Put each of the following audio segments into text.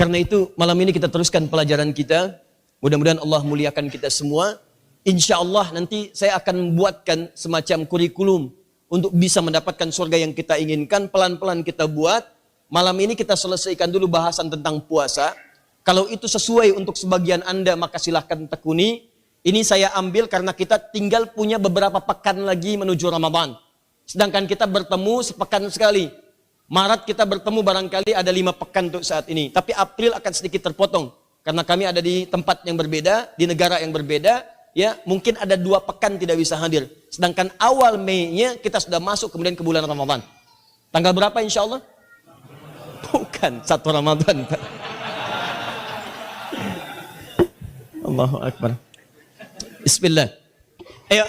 Karena itu malam ini kita teruskan pelajaran kita. Mudah-mudahan Allah muliakan kita semua. Insya Allah nanti saya akan membuatkan semacam kurikulum untuk bisa mendapatkan surga yang kita inginkan. Pelan-pelan kita buat. Malam ini kita selesaikan dulu bahasan tentang puasa. Kalau itu sesuai untuk sebagian Anda, maka silahkan tekuni. Ini saya ambil karena kita tinggal punya beberapa pekan lagi menuju Ramadan. Sedangkan kita bertemu sepekan sekali. Maret kita bertemu barangkali ada 5 pekan untuk saat ini. Tapi April akan sedikit terpotong. Karena kami ada di tempat yang berbeda, di negara yang berbeda. Ya, mungkin ada 2 pekan tidak bisa hadir. Sedangkan awal Mei-nya kita sudah masuk kemudian ke bulan Ramadan. Tanggal berapa insya Allah? Bukan 1 Ramadan. Allahu Akbar. Bismillah. Ayo.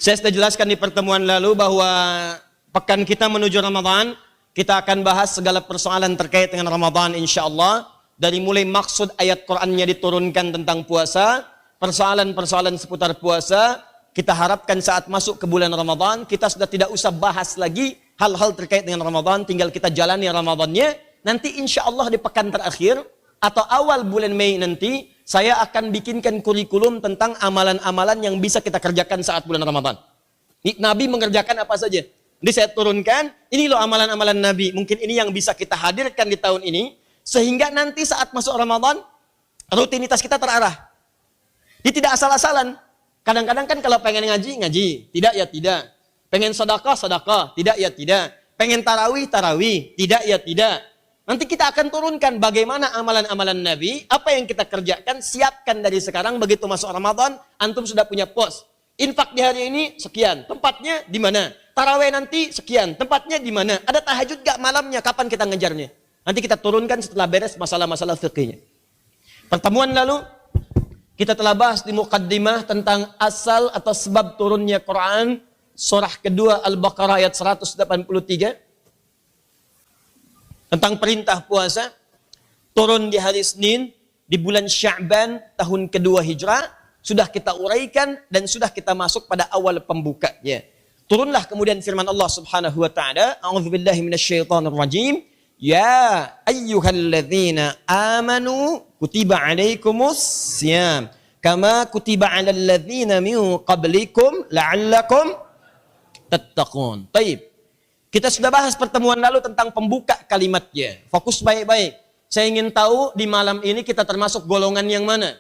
Saya sudah jelaskan di pertemuan lalu bahwa pekan kita menuju Ramadan, kita akan bahas segala persoalan terkait dengan Ramadan insya Allah. Dari mulai maksud ayat Qur'annya diturunkan tentang puasa, persoalan-persoalan seputar puasa, kita harapkan saat masuk ke bulan Ramadan, kita sudah tidak usah bahas lagi hal-hal terkait dengan Ramadan, tinggal kita jalani Ramadannya. Nanti insya Allah di pekan terakhir, atau awal bulan Mei nanti, saya akan bikinkan kurikulum tentang amalan-amalan yang bisa kita kerjakan saat bulan Ramadan. Nabi mengerjakan apa saja? Jadi saya turunkan, ini loh amalan-amalan Nabi. Mungkin ini yang bisa kita hadirkan di tahun ini. Sehingga nanti saat masuk Ramadan, rutinitas kita terarah. Ini tidak asal-asalan. Kadang-kadang kan kalau pengen ngaji, ngaji. Tidak ya tidak. Pengen sedekah, sedekah. Tidak ya tidak. Pengen tarawih, tarawih. Tidak ya tidak. Nanti kita akan turunkan bagaimana amalan-amalan Nabi. Apa yang kita kerjakan, siapkan dari sekarang. Begitu masuk Ramadan, antum sudah punya pos. Infak di hari ini, sekian. Tempatnya di mana? Tarawih nanti sekian, tempatnya di mana? Ada tahajud gak malamnya? Kapan kita ngejarnya? Nanti kita turunkan setelah beres masalah-masalah fikihnya. Pertemuan lalu kita telah bahas di muqaddimah tentang asal atau sebab turunnya Quran, surah kedua Al-Baqarah ayat 183 tentang perintah puasa, turun di hari Senin di bulan Sya'ban tahun kedua Hijrah, sudah kita uraikan dan sudah kita masuk pada awal pembukanya. Turunlah kemudian firman Allah Subhanahu wa taala, a'udzubillahi minasyaitonir rajim, ya ayyuhalladzina amanu kutiba alaikumus syiyam kama kutiba alal ladzina min qablikum la'allakum tattaqun. Baik. Kita sudah bahas pertemuan lalu tentang pembuka kalimatnya. Fokus baik-baik. Saya ingin tahu di malam ini kita termasuk golongan yang mana?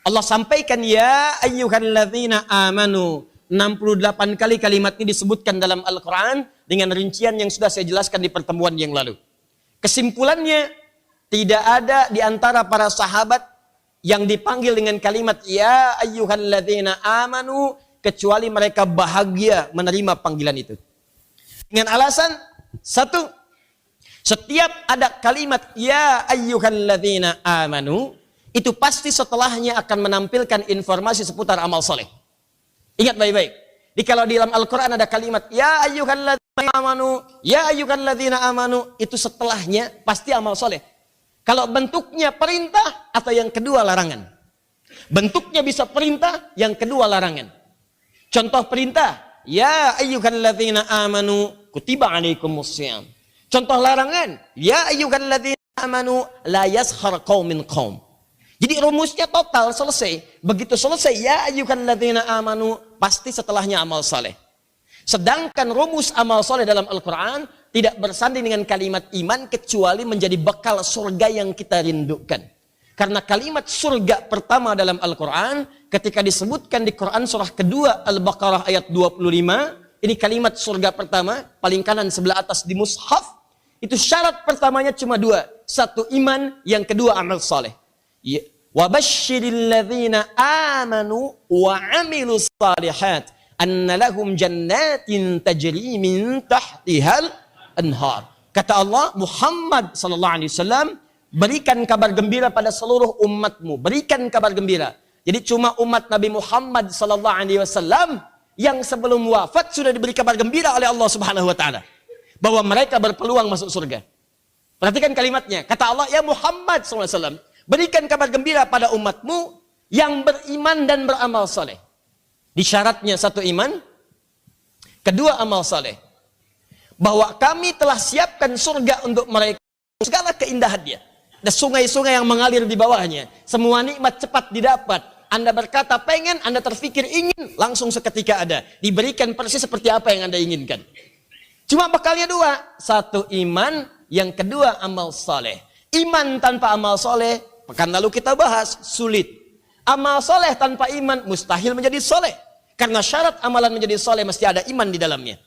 Allah sampaikan ya ayyuhalladzina amanu. 68 kali kalimat ini disebutkan dalam Al-Quran dengan rincian yang sudah saya jelaskan di pertemuan yang lalu. Kesimpulannya, tidak ada di antara para sahabat yang dipanggil dengan kalimat ya ayyuhalladzina amanu kecuali mereka bahagia menerima panggilan itu. Dengan alasan, satu, setiap ada kalimat ya ayyuhalladzina amanu, itu pasti setelahnya akan menampilkan informasi seputar amal soleh. Ingat baik-baik. Jadi kalau di dalam Al-Quran ada kalimat ya ayyuhalladzina amanu, ya ayyuhalladzina amanu, itu setelahnya pasti amal soleh. Kalau bentuknya perintah atau yang kedua larangan. Bentuknya bisa perintah, yang kedua larangan. Contoh perintah, ya ayyuhalladzina amanu kutiba alaikumus syiyam. Contoh larangan, ya ayyuhalladzina amanu la yaskhar qaumin qaum. Jadi rumusnya total selesai. Begitu selesai ya ayyuhalladzina amanu, pasti setelahnya amal saleh. Sedangkan rumus amal saleh dalam Al-Quran tidak bersanding dengan kalimat iman kecuali menjadi bekal surga yang kita rindukan. Karena kalimat surga pertama dalam Al-Quran ketika disebutkan di Quran surah kedua Al-Baqarah ayat 25, ini kalimat surga pertama, paling kanan sebelah atas di mushaf, itu syarat pertamanya cuma 2. Satu iman, yang kedua amal saleh. Wa basyiril ladzina amanu wa 'amilus shalihat anna lahum jannatin tajri min tahtihal anhar. Kata Allah, Muhammad sallallahu alaihi wasallam, berikan kabar gembira pada seluruh umatmu, berikan kabar gembira. Jadi cuma umat Nabi Muhammad sallallahu alaihi wasallam yang sebelum wafat sudah diberi kabar gembira oleh Allah Subhanahu wa taala bahwa mereka berpeluang masuk surga. Perhatikan kalimatnya. Kata Allah, ya Muhammad sallallahu alaihi wasallam, berikan kabar gembira pada umatmu yang beriman dan beramal saleh. Di syaratnya satu iman, kedua amal saleh. Bahwa kami telah siapkan surga untuk mereka segala keindahan dia. Ada sungai-sungai yang mengalir di bawahnya. Semua nikmat cepat didapat. Anda berkata pengen, Anda terfikir ingin, langsung seketika ada. Diberikan persis seperti apa yang Anda inginkan. Cuma bekalnya dua. Satu iman, yang kedua amal soleh. Iman tanpa amal soleh, pekan lalu kita bahas, sulit. Amal soleh tanpa iman, mustahil menjadi soleh. Karena syarat amalan menjadi soleh, mesti ada iman di dalamnya.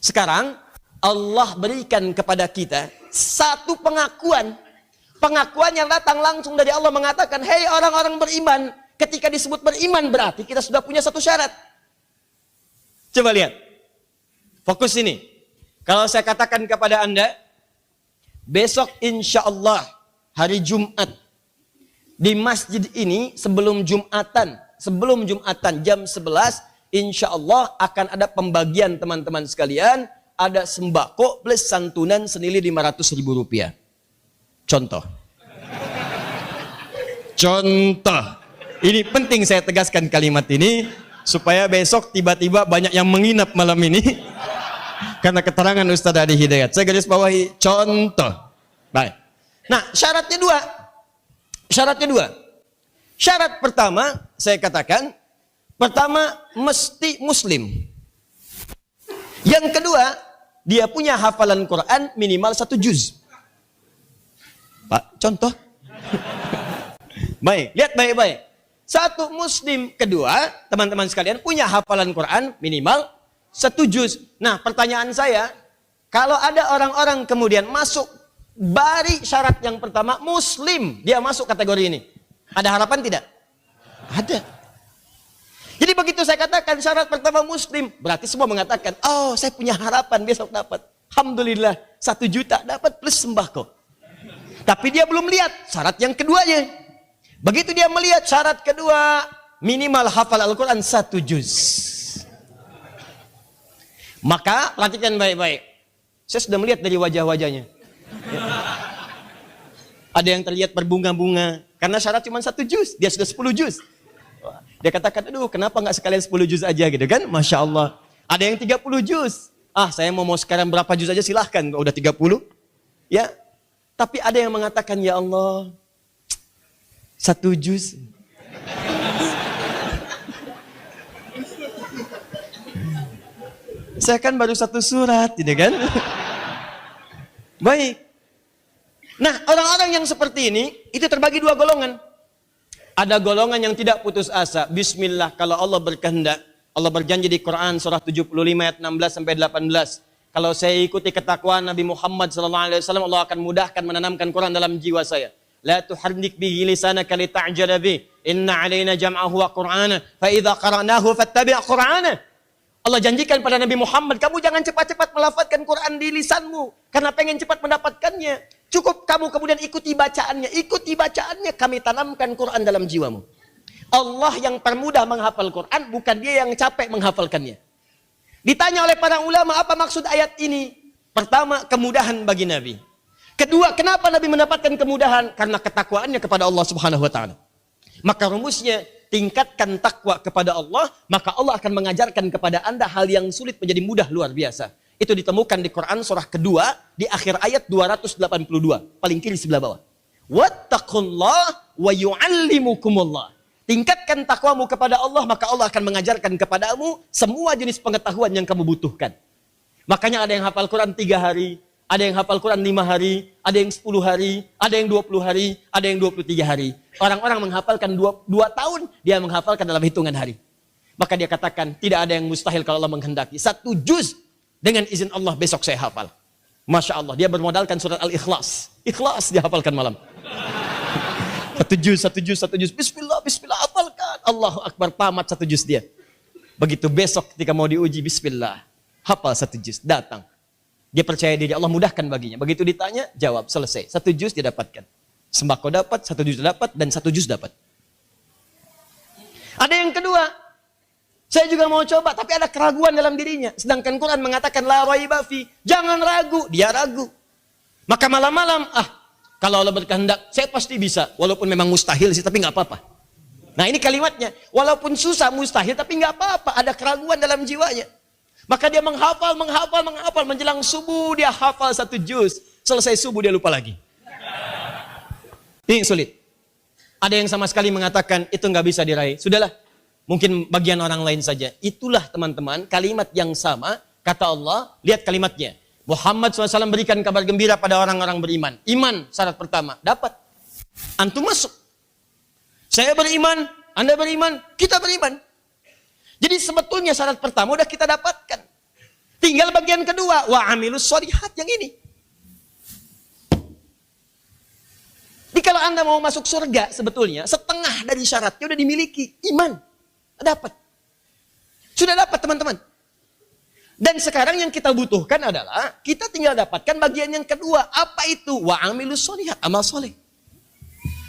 Sekarang, Allah berikan kepada kita satu pengakuan. Pengakuan yang datang langsung dari Allah mengatakan, hei orang-orang beriman. Ketika disebut beriman berarti kita sudah punya satu syarat. Coba lihat. Fokus ini. Kalau saya katakan kepada Anda, besok insya Allah hari Jumat di masjid ini sebelum Jumatan jam 11 insya Allah akan ada pembagian teman-teman sekalian, ada sembako plus santunan senilai Rp500.000. Contoh. Ini penting saya tegaskan kalimat ini supaya besok tiba-tiba banyak yang menginap malam ini karena keterangan Ustaz Adi Hidayat. Saya garis bawahi contoh. Baik. Nah, syaratnya dua. Syarat pertama, saya katakan, pertama mesti muslim. Yang kedua, dia punya hafalan Quran minimal 1 juz. Pak, contoh. Baik, lihat baik-baik. Satu muslim, kedua, teman-teman sekalian punya hafalan Quran minimal 1 juz. Nah, pertanyaan saya, kalau ada orang-orang kemudian masuk bari syarat yang pertama, muslim, dia masuk kategori ini. Ada harapan tidak? Ada. Jadi begitu saya katakan syarat pertama muslim, berarti semua mengatakan, oh saya punya harapan besok dapat. Alhamdulillah, 1 juta dapat plus sembako. Tapi dia belum lihat syarat yang keduanya. Begitu dia melihat syarat kedua, minimal hafal Al-Quran 1 juz. Maka perhatikan baik-baik. Saya sudah melihat dari wajah-wajahnya. Ada yang terlihat berbunga-bunga. Karena syarat cuma 1 juz, dia sudah 10 juz. Dia katakan, aduh kenapa nggak sekalian 10 juz aja gitu kan? Masya Allah. Ada yang 30 juz. Ah saya mau sekarang berapa juz aja silahkan. Udah 30. Ya. Tapi ada yang mengatakan, ya Allah, 1 juz. Saya kan baru 1 surat, tidak kan? Baik. Nah, orang-orang yang seperti ini, itu terbagi 2 golongan. Ada golongan yang tidak putus asa. Bismillah, kalau Allah berkehendak. Allah berjanji di Quran surah 75 ayat 16-18. Kalau saya ikuti ketakwaan Nabi Muhammad SAW, Allah akan mudahkan menanamkan Quran dalam jiwa saya. La tuharrik bihi lisanaka lita'jala bih. Inna alaina jam'ahu wa Qur'ana. Fa idza qara'nahu fattabi' Qur'ana. Allah janjikan pada Nabi Muhammad, kamu jangan cepat-cepat melafazkan Quran di lisanmu karena pengen cepat mendapatkannya. Cukup kamu kemudian ikuti bacaannya, kami tanamkan Quran dalam jiwamu. Allah yang permudah menghafal Quran, bukan dia yang capek menghafalkannya. Ditanya oleh para ulama, apa maksud ayat ini? Pertama, kemudahan bagi Nabi. Kedua, kenapa Nabi mendapatkan kemudahan? Karena ketakwaannya kepada Allah Subhanahu wa taala. Maka rumusnya, tingkatkan takwa kepada Allah, maka Allah akan mengajarkan kepada Anda hal yang sulit menjadi mudah luar biasa. Itu ditemukan di Quran surah kedua di akhir ayat 282, paling kiri sebelah bawah. Wattaqullah wa yu'allimukumullah. Tingkatkan takwamu kepada Allah, maka Allah akan mengajarkan kepadamu semua jenis pengetahuan yang kamu butuhkan. Makanya ada yang hafal Quran 3 hari, ada yang hafal Quran 5 hari, ada yang 10 hari, ada yang 20 hari, ada yang 23 hari. Orang-orang menghafalkan 2 tahun, dia menghafalkan dalam hitungan hari. Maka dia katakan, tidak ada yang mustahil kalau Allah menghendaki. 1 juz dengan izin Allah besok saya hafal. Masya Allah, dia bermodalkan surat Al-Ikhlas. Ikhlas dia hafalkan malam. 1 juz. Bismillah, hafalkan. Allahu Akbar, tamat 1 juz dia. Begitu besok ketika mau diuji, bismillah. Hafal 1 juz, datang. Dia percaya diri, Allah mudahkan baginya. Begitu ditanya, jawab, selesai. 1 juz dia dapatkan. Sembako dapat, 1 juz dapat, dan 1 juz dapat. Ada yang kedua, saya juga mau coba, tapi ada keraguan dalam dirinya. Sedangkan Quran mengatakan, la raiba fi, jangan ragu, dia ragu. Maka malam-malam, kalau Allah berkehendak, saya pasti bisa. Walaupun memang mustahil sih, tapi nggak apa-apa. Nah ini kalimatnya, walaupun susah, mustahil, tapi nggak apa-apa. Ada keraguan dalam jiwanya. Maka dia menghafal, menjelang subuh dia hafal 1 juz. Selesai subuh dia lupa lagi. Ini sulit. Ada yang sama sekali mengatakan itu nggak bisa diraih. Sudahlah, mungkin bagian orang lain saja. Itulah teman-teman kalimat yang sama. Kata Allah, lihat kalimatnya. Muhammad SAW berikan kabar gembira pada orang-orang beriman. Iman syarat pertama, dapat. Antum masuk. Saya beriman, Anda beriman, kita beriman. Jadi sebetulnya syarat pertama udah kita dapatkan. Tinggal bagian kedua, wa amilus sholihat yang ini. Jadi kalau Anda mau masuk surga sebetulnya setengah dari syaratnya udah dimiliki, iman. Dapat. Sudah dapat teman-teman. Dan sekarang yang kita butuhkan adalah kita tinggal dapatkan bagian yang kedua. Apa itu? Wa amilus sholihat, amal soleh.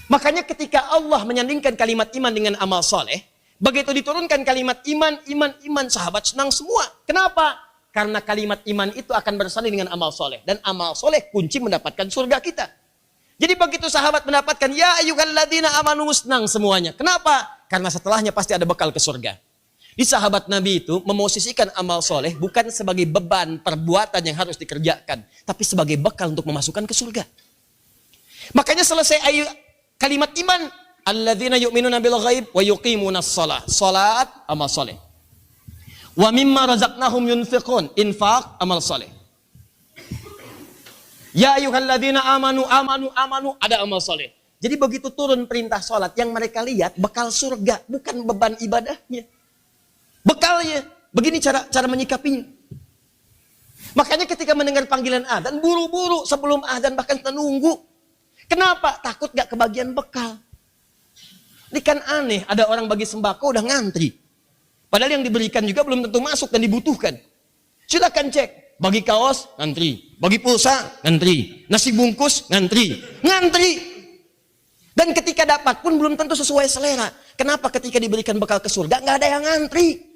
Makanya ketika Allah menyandingkan kalimat iman dengan amal soleh, begitu diturunkan kalimat iman, sahabat senang semua. Kenapa? Karena kalimat iman itu akan bersanding dengan amal soleh. Dan amal soleh kunci mendapatkan surga kita. Jadi begitu sahabat mendapatkan, ya ayyuhalladzina amanu, senang semuanya. Kenapa? Karena setelahnya pasti ada bekal ke surga. Di sahabat Nabi itu memosisikan amal soleh bukan sebagai beban perbuatan yang harus dikerjakan. Tapi sebagai bekal untuk memasukkan ke surga. Makanya selesai kalimat iman, alladzina yu'minuna bil ghaib wa yuqimunas shalah. Salat, amal soleh. Wa mimma razaqnahum yunfiqun, infaq, amal soleh. Ya ayyuhalladzina amanu, ada amal soleh. Jadi begitu turun perintah salat, yang mereka lihat bekal surga, bukan beban ibadahnya. Bekalnya, begini cara menyikapinya. Makanya ketika mendengar panggilan adzan, buru-buru sebelum adzan bahkan kita nunggu. Kenapa? Takut gak kebagian bekal. Ini kan aneh, ada orang bagi sembako udah ngantri. Padahal yang diberikan juga belum tentu masuk dan dibutuhkan. Silakan cek, bagi kaos, ngantri. Bagi pulsa, ngantri. Nasi bungkus, ngantri. Ngantri. Dan ketika dapat pun belum tentu sesuai selera. Kenapa ketika diberikan bekal ke surga, gak ada yang ngantri?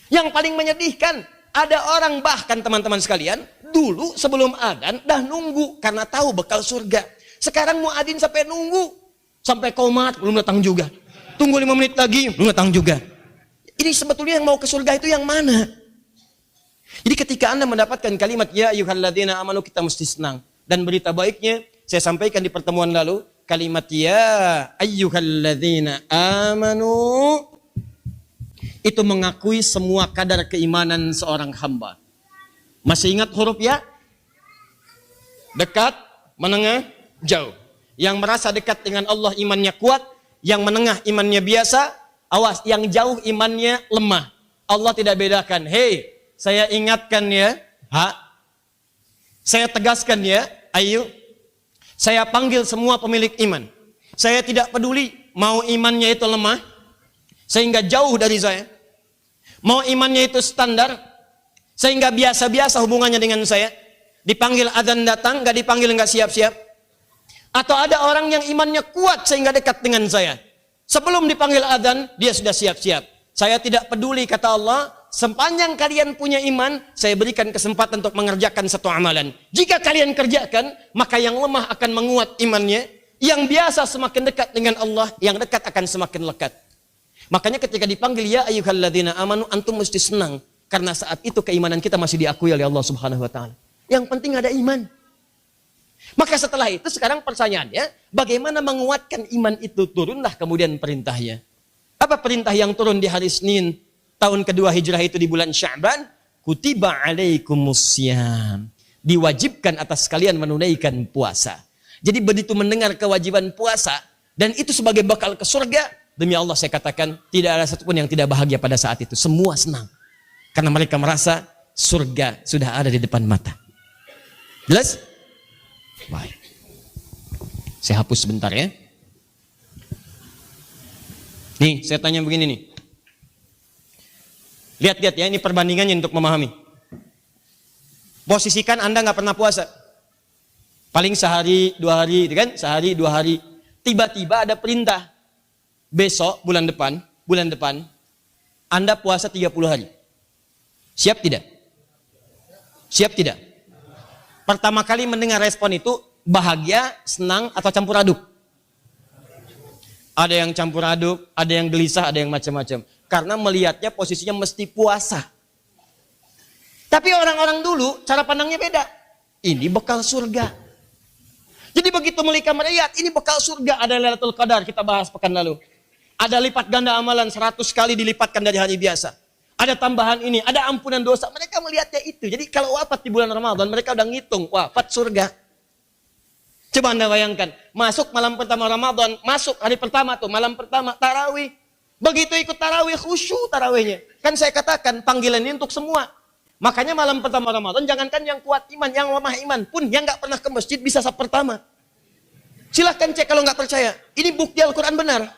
Yang paling menyedihkan, ada orang bahkan teman-teman sekalian, dulu sebelum adzan dah nunggu karena tahu bekal surga. Sekarang muadzin sampai nunggu, sampai komat belum datang juga. Tunggu 5 menit lagi belum datang juga. Ini sebetulnya yang mau ke surga itu yang mana? Jadi ketika Anda mendapatkan kalimat ya ayyuhalladzina amanu, kita mesti senang. Dan berita baiknya saya sampaikan di pertemuan lalu, kalimat ya ayyuhalladzina amanu itu mengakui semua kadar keimanan seorang hamba. Masih ingat huruf ya? Dekat, menengah, jauh. Yang merasa dekat dengan Allah imannya kuat, yang menengah imannya biasa, awas, yang jauh imannya lemah. Allah tidak bedakan. Hei, saya ingatkan ya, saya tegaskan ya, ayo. Saya panggil semua pemilik iman. Saya tidak peduli mau imannya itu lemah, sehingga jauh dari saya. Mau imannya itu standar, sehingga biasa-biasa hubungannya dengan saya. Dipanggil adzan datang, gak dipanggil gak siap-siap. Atau ada orang yang imannya kuat sehingga dekat dengan saya. Sebelum dipanggil adzan, dia sudah siap-siap. Saya tidak peduli, kata Allah, sepanjang kalian punya iman, saya berikan kesempatan untuk mengerjakan satu amalan. Jika kalian kerjakan, maka yang lemah akan menguat imannya. Yang biasa semakin dekat dengan Allah, yang dekat akan semakin lekat. Makanya ketika dipanggil ya ayyuhalladzina amanu, antum mesti senang. Karena saat itu keimanan kita masih diakui oleh Allah Subhanahu wa taala. Yang penting ada iman. Maka setelah itu sekarang pertanyaannya, bagaimana menguatkan iman itu? Turunlah kemudian perintahnya. Apa perintah yang turun di hari Senin tahun kedua hijrah itu di bulan Sya'ban? Kutiba alaikumussyam. Diwajibkan atas kalian menunaikan puasa. Jadi begitu mendengar kewajiban puasa dan itu sebagai bekal ke surga, demi Allah saya katakan, tidak ada satupun yang tidak bahagia pada saat itu. Semua senang. Karena mereka merasa surga sudah ada di depan mata. Jelas? Baik. Saya hapus sebentar ya. Nih, saya tanya begini nih. Lihat-lihat ya, ini perbandingannya untuk memahami. Posisikan Anda nggak pernah puasa. Paling sehari, 2 hari, gitu kan? Sehari, 2 hari. Tiba-tiba ada perintah. Besok, bulan depan, Anda puasa 30 hari. Siap tidak? Siap tidak? Pertama kali mendengar respon itu, bahagia, senang, atau campur aduk? Ada yang campur aduk, ada yang gelisah, ada yang macam-macam. Karena melihatnya posisinya mesti puasa. Tapi orang-orang dulu, cara pandangnya beda. Ini bekal surga. Jadi begitu mereka melihat, ini bekal surga, ada Lailatul Qadar, kita bahas pekan lalu. Ada lipat ganda amalan 100 kali dilipatkan dari hari biasa. Ada tambahan ini, ada ampunan dosa. Mereka melihatnya itu. Jadi kalau wafat di bulan Ramadan, mereka udah ngitung, wafat surga. Coba Anda bayangkan, masuk malam pertama Ramadan, masuk hari pertama tuh, malam pertama, tarawih. Begitu ikut tarawih, khusyuk tarawihnya. Kan saya katakan, panggilan ini untuk semua. Makanya malam pertama Ramadan, jangankan yang kuat iman, yang lemah iman pun, yang nggak pernah ke masjid bisa saf pertama. Silahkan cek kalau nggak percaya. Ini bukti Al-Quran benar.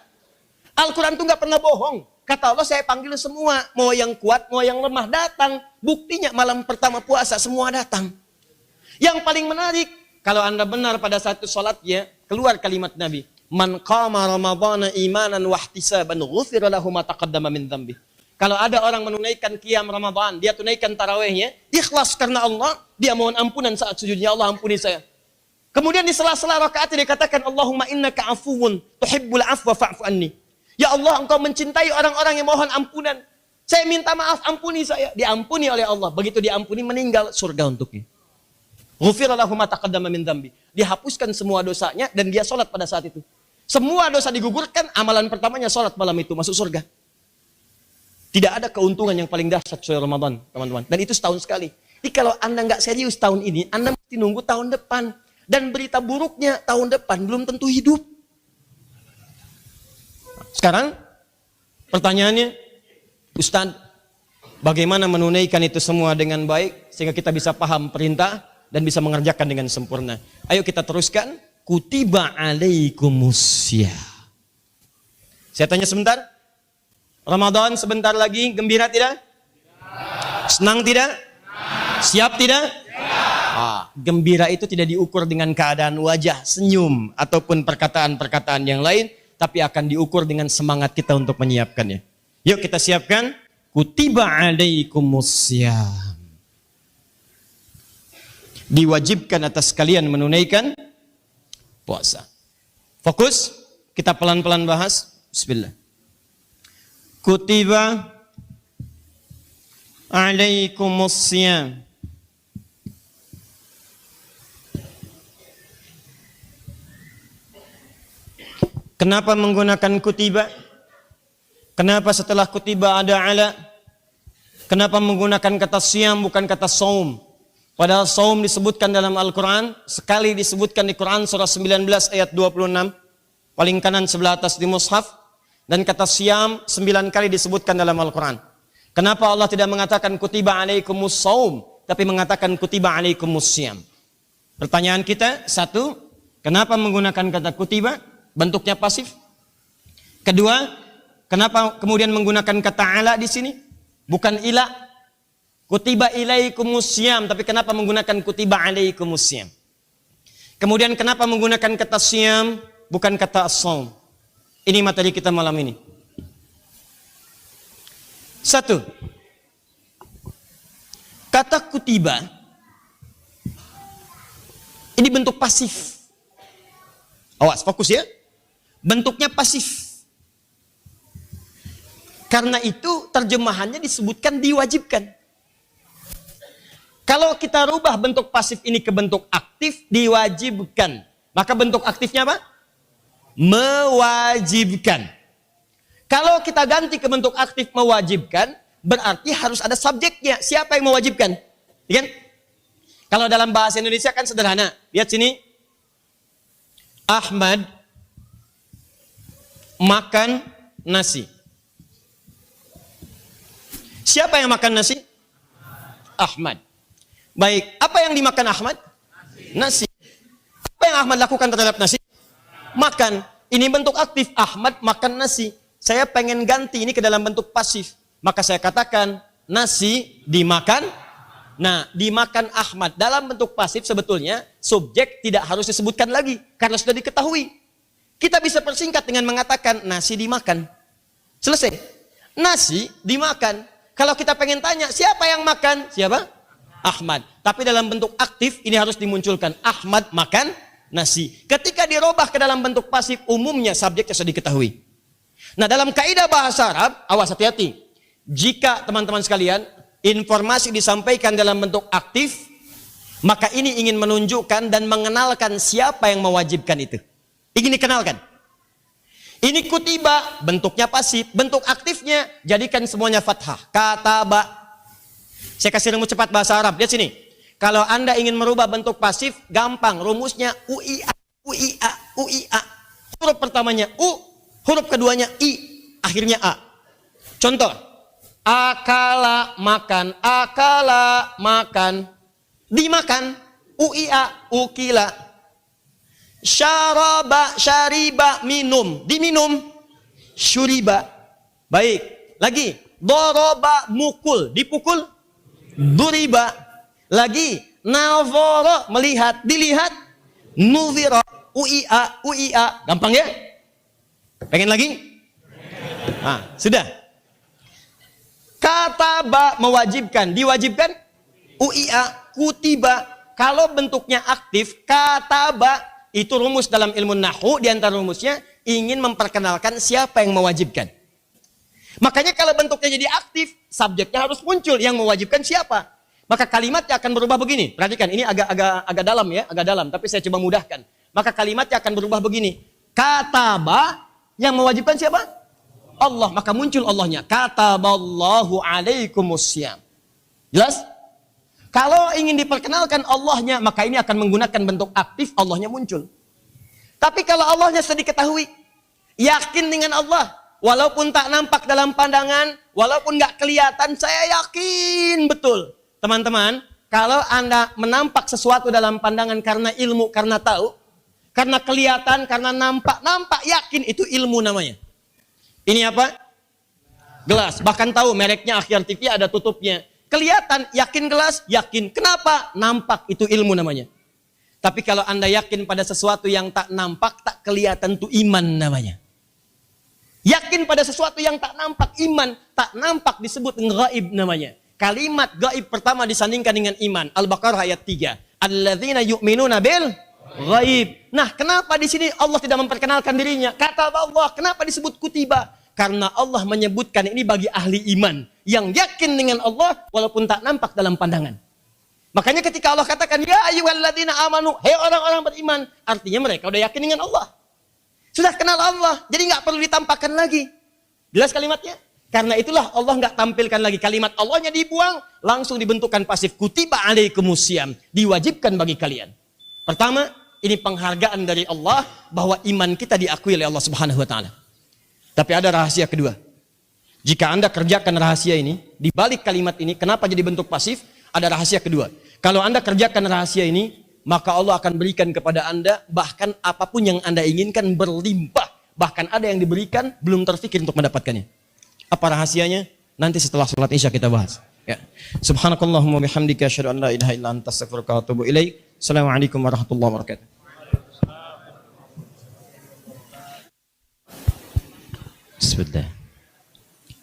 Al-Quran tuh nggak pernah bohong. Kata Allah, saya panggil semua. Mau yang kuat, mau yang lemah, datang. Buktinya malam pertama puasa, semua datang. Yang paling menarik, kalau Anda benar pada satu sholatnya, keluar kalimat Nabi. Man qama ramadhana imanan wahtisaban ghufira lahu ma taqaddama min dzambi. Kalau ada orang menunaikan qiyam Ramadan, dia tunaikan tarawihnya, ikhlas karena Allah, dia mohon ampunan saat sujudnya, Allah ampuni saya. Kemudian di sela-sela rakaat dia katakan, Allahumma innaka afuwun tuhibbul afwa fa'fu anni. Ya Allah, engkau mencintai orang-orang yang mohon ampunan. Saya minta maaf, ampuni saya. Diampuni oleh Allah. Begitu diampuni, meninggal, surga untuknya. Ghufira lahu ma taqaddama min dzambi. Dihapuskan semua dosanya dan dia sholat pada saat itu. Semua dosa digugurkan, amalan pertamanya sholat malam itu, masuk surga. Tidak ada keuntungan yang paling dahsyat soal Ramadan, teman-teman. Dan itu setahun sekali. Jadi kalau Anda nggak serius tahun ini, Anda mesti nunggu tahun depan. Dan berita buruknya tahun depan belum tentu hidup. Sekarang, pertanyaannya, Ustaz, bagaimana menunaikan itu semua dengan baik, sehingga kita bisa paham perintah, dan bisa mengerjakan dengan sempurna. Ayo kita teruskan. Kutiba alaikumusya. Saya tanya sebentar. Ramadan sebentar lagi, gembira tidak? Senang tidak? Siap tidak? Gembira itu tidak diukur dengan keadaan wajah, senyum, ataupun perkataan-perkataan yang lain, tapi akan diukur dengan semangat kita untuk menyiapkannya. Yuk kita siapkan. Kutiba alaikumusya. Diwajibkan atas kalian menunaikan puasa. Fokus, kita pelan-pelan bahas. Bismillah. Kutiba alaikumusiyam. Kenapa menggunakan kutiba? Kenapa setelah kutiba ada ala? Kenapa menggunakan kata siyam bukan kata saum? Padahal saum disebutkan dalam Al-Quran, sekali disebutkan di Quran surah 19 ayat 26, paling kanan sebelah atas di mushaf, dan kata siyam 9 kali disebutkan dalam Al-Quran. Kenapa Allah tidak mengatakan kutiba alaikumus saum, tapi mengatakan kutiba alaikumus siyam? Pertanyaan kita, satu, kenapa menggunakan kata kutiba, bentuknya pasif? Kedua, kenapa kemudian menggunakan kata ala di sini, bukan ila? Kutiba ilaikumusiyam, tapi kenapa menggunakan kutiba alaikumusiyam? Kemudian kenapa menggunakan kata siyam, bukan kata as-saum? Ini materi kita malam ini. Satu, kata kutiba ini bentuk pasif. Awas, fokus ya. Bentuknya pasif. Karena itu terjemahannya disebutkan diwajibkan. Kalau kita rubah bentuk pasif ini ke bentuk aktif, diwajibkan. Maka bentuk aktifnya apa? Mewajibkan. Kalau kita ganti ke bentuk aktif mewajibkan, berarti harus ada subjeknya. Siapa yang mewajibkan? Ya kan? Kalau dalam bahasa Indonesia kan sederhana. Lihat sini. Ahmad makan nasi. Siapa yang makan nasi? Ahmad. Baik, apa yang dimakan Ahmad? Nasi. Apa yang Ahmad lakukan terhadap nasi? Makan. Ini bentuk aktif. Ahmad makan nasi. Saya pengen ganti ini ke dalam bentuk pasif. Maka saya katakan nasi dimakan. Nah, dimakan Ahmad. Dalam bentuk pasif sebetulnya subjek tidak harus disebutkan lagi. Karena sudah diketahui. Kita bisa persingkat dengan mengatakan nasi dimakan. Selesai. Nasi dimakan. Kalau kita pengen tanya siapa yang makan? Siapa? Ahmad. Tapi dalam bentuk aktif ini harus dimunculkan. Ahmad makan nasi. Ketika dirubah ke dalam bentuk pasif, umumnya subjeknya sudah diketahui. Nah, dalam kaidah bahasa Arab, awas hati-hati. Jika teman-teman sekalian, informasi disampaikan dalam bentuk aktif, Maka ini ingin menunjukkan dan mengenalkan siapa yang mewajibkan itu. Ingin dikenalkan. Ini kutiba, bentuknya pasif, bentuk aktifnya jadikan semuanya fathah. Kataba. Saya kasih rumus cepat bahasa Arab. Lihat sini. Kalau Anda ingin merubah bentuk pasif, gampang. Rumusnya UIA, UIA, UIA. Huruf pertamanya U, huruf keduanya I, akhirnya A. Contoh. Akala, makan. Akala, makan. Dimakan. UIA, ukila. Syaraba, syariba, minum. Diminum. Syuriba. Baik. Lagi. Doroba, mukul. Dipukul. Duriba. Lagi. Nazara, melihat. Dilihat. Nuzira. UIA, UIA. Gampang ya? Pengen lagi? Nah, sudah. Kataba, mewajibkan. Diwajibkan? UIA, kutiba. Kalau bentuknya aktif, kataba, itu rumus dalam ilmu nahwu. Di antara rumusnya, ingin memperkenalkan siapa yang mewajibkan. Makanya kalau bentuknya jadi aktif, subjeknya harus muncul. Yang mewajibkan siapa? Maka kalimatnya akan berubah begini. Perhatikan, ini agak dalam ya, agak dalam. Tapi saya coba mudahkan. Maka kalimatnya akan berubah begini. Kataba, yang mewajibkan siapa? Allah. Maka muncul Allahnya. Kataballahu alaikumussyam. Jelas? Kalau ingin diperkenalkan Allahnya, maka ini akan menggunakan bentuk aktif, Allahnya muncul. Tapi kalau Allahnya sudah diketahui, yakin dengan Allah, walaupun tak nampak dalam pandangan, walaupun nggak kelihatan, saya yakin betul. Teman-teman, kalau Anda menampak sesuatu dalam pandangan karena ilmu, karena tahu, karena kelihatan, karena nampak, yakin, itu ilmu namanya. Ini apa? Gelas. Bahkan tahu mereknya Akhyar TV ada tutupnya. Kelihatan, yakin gelas, yakin. Kenapa? Nampak, itu ilmu namanya. Tapi kalau Anda yakin pada sesuatu yang tak nampak, tak kelihatan, itu iman namanya. Yakin pada sesuatu yang tak nampak, iman. Tak nampak disebut gaib namanya. Kalimat gaib pertama disandingkan dengan iman. Al-Baqarah ayat 3. Alladzina yu'minuna bil gaib. Nah, kenapa di sini Allah tidak memperkenalkan dirinya? Kata Allah, kenapa disebut kutiba? Karena Allah menyebutkan ini bagi ahli iman yang yakin dengan Allah walaupun tak nampak dalam pandangan. Makanya ketika Allah katakan ya ayyuhalladzina amanu, hei orang-orang beriman, artinya mereka udah yakin dengan Allah. Sudah kenal Allah, jadi nggak perlu ditampakkan lagi. Jelas kalimatnya? Karena itulah Allah nggak tampilkan lagi kalimat Allahnya, dibuang, langsung dibentukkan pasif. Kutiba alaikumussyam, diwajibkan bagi kalian. Pertama, ini penghargaan dari Allah bahwa iman kita diakui oleh Allah Subhanahu wa taala. Tapi ada rahasia kedua. Jika Anda kerjakan rahasia ini, di balik kalimat ini, kenapa jadi bentuk pasif? Ada rahasia kedua. Kalau Anda kerjakan rahasia ini, maka Allah akan berikan kepada Anda bahkan apapun yang Anda inginkan berlimpah. Bahkan ada yang diberikan belum terfikir untuk mendapatkannya. Apa rahasianya? Nanti setelah sholat Isya kita bahas. Ya. Subhanakallahumma bihamdika asyhadu an la ilaha illa anta astaghfiruka wa atubu ilaik. Assalamualaikum warahmatullahi wabarakatuh. Bismillah.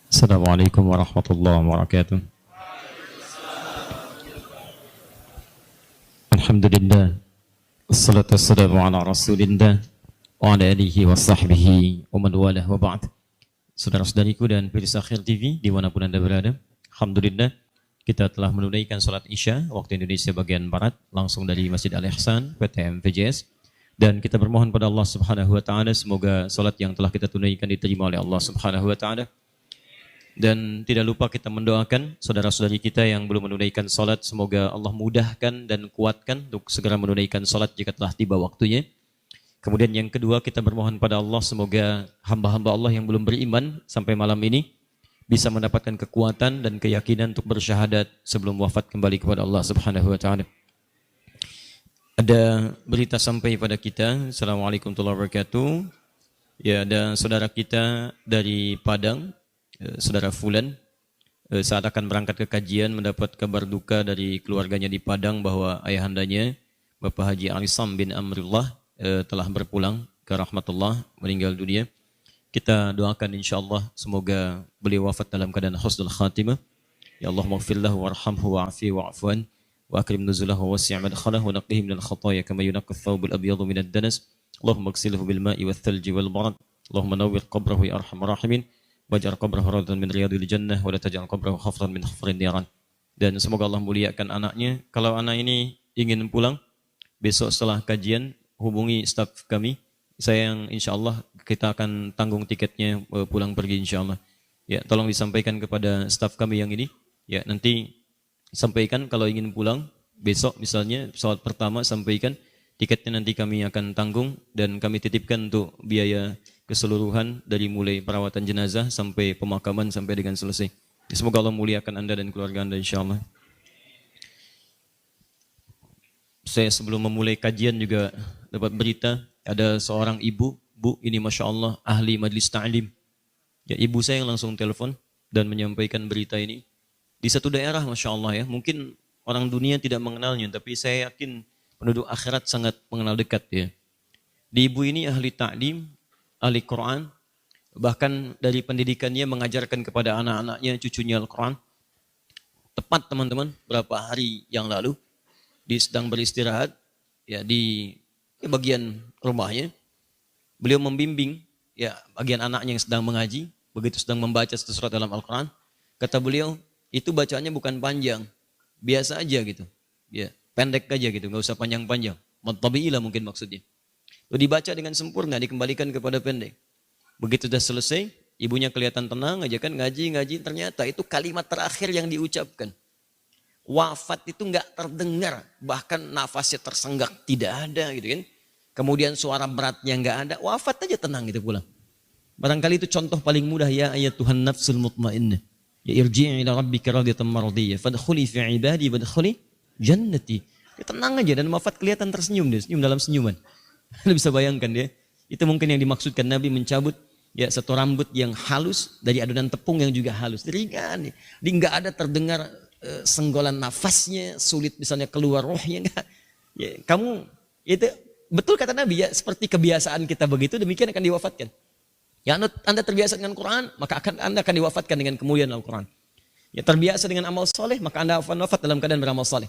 Assalamualaikum warahmatullahi wabarakatuh. Alhamdulillah. Assalatu wassalamu ala rasulillah wa ala alihi wa sahbihi wa man walah wa ba'd. Saudara-saudariku dan pemirsa Akhyar TV dimanapun Anda berada, alhamdulillah kita telah menunaikan salat Isya waktu Indonesia bagian Barat langsung dari Masjid Al-Ihsan PTM VJS. Dan kita bermohon pada Allah Subhanahu wa taala semoga salat yang telah kita tunaikan diterima oleh Allah Subhanahu wa taala. Dan tidak lupa kita mendoakan saudara-saudari kita yang belum menunaikan salat, semoga Allah mudahkan dan kuatkan untuk segera menunaikan salat jika telah tiba waktunya. Kemudian yang kedua, kita bermohon pada Allah semoga hamba-hamba Allah yang belum beriman sampai malam ini bisa mendapatkan kekuatan dan keyakinan untuk bersyahadat sebelum wafat kembali kepada Allah Subhanahu wa taala. Ada berita sampai pada kita. Assalamualaikum warahmatullahi wabarakatuh. Ya, ada saudara kita dari Padang, saudara Fulan, saat akan berangkat ke kajian mendapat kabar duka dari keluarganya di Padang bahwa ayahandanya Bapak Haji Arisam bin Amrullah telah berpulang ke rahmatullah, meninggal dunia. Kita doakan insyaallah semoga beliau wafat dalam keadaan husnul khatimah. Ya Allah maghfirlahu warhamhu wa'afi wa'afwan wa akrim nuzulahu wasi' madkhalahu wa naqih minal khataaya kama yunqqa ath-thawbul abyadu minad danas. Allahumma ighsilhu bil ma'i wath thalji wal barad. Allahumma nawwir qabrahu ya arhamar rahimin waj'al qabrahu rawdatan min riyadil jannah wa la taj'al qabrahu hafran min hufrin niran. Dan semoga Allah muliakan anaknya. Kalau anak ini ingin pulang, besok setelah kajian hubungi staf kami. Saya yang insya Allah kita akan tanggung tiketnya pulang pergi insya Allah. Ya, tolong disampaikan kepada staf kami yang ini. Ya, nanti sampaikan kalau ingin pulang besok misalnya pesawat pertama, sampaikan tiketnya nanti kami akan tanggung dan kami titipkan untuk biaya keseluruhan dari mulai perawatan jenazah sampai pemakaman sampai dengan selesai. Semoga Allah muliakan Anda dan keluarga Anda insya Allah. Saya sebelum memulai kajian juga dapat berita ada seorang ibu, Bu, ini Masya Allah ahli majlis ta'lim. Ya, ibu saya yang langsung telepon dan menyampaikan berita ini. Di satu daerah Masya Allah ya, mungkin orang dunia tidak mengenalnya, tapi saya yakin penduduk akhirat sangat mengenal dekat ya. Di ibu ini ahli ta'lim, ahli Quran, bahkan dari pendidikannya mengajarkan kepada anak-anaknya, cucunya Al-Quran. Tepat teman-teman, berapa hari yang lalu, dia sedang beristirahat ya di bagian rumahnya. Beliau membimbing ya bagian anaknya yang sedang mengaji, begitu sedang membaca satu surat dalam Al-Quran. Kata beliau, itu bacaannya bukan panjang, biasa aja gitu. Ya, pendek aja gitu, nggak usah panjang-panjang. Tabi'ilah mungkin maksudnya. Itu dibaca dengan sempurna, dikembalikan kepada pendek. Begitu sudah selesai, ibunya kelihatan tenang aja kan ngaji, ternyata itu kalimat terakhir yang diucapkan. Wafat itu nggak terdengar, bahkan nafasnya tersenggak, tidak ada gitu kan. Kemudian suara beratnya nggak ada, wafat aja tenang gitu pulang. Barangkali itu contoh paling mudah ya ayat Tuhan nafsul mutmainnah. Ya irji'i ila rabbika radiyatan mardiyah, fadkhuli fi ibadi wadkhuli jannati. Dia tenang aja dan wafat kelihatan tersenyum dia, senyum dalam senyuman. Anda bisa bayangkan dia, itu mungkin yang dimaksudkan Nabi mencabut ya satu rambut yang halus dari adonan tepung yang juga halus. Ringan, dia nggak ada terdengar senggolan nafasnya, sulit misalnya keluar rohnya enggak. Ya, kamu itu betul kata Nabi ya, seperti kebiasaan kita begitu demikian akan diwafatkan. Ya Anda terbiasa dengan Quran, maka Anda akan diwafatkan dengan kemuliaan Al-Quran. Ya terbiasa dengan amal soleh, maka Anda akan wafat dalam keadaan beramal soleh.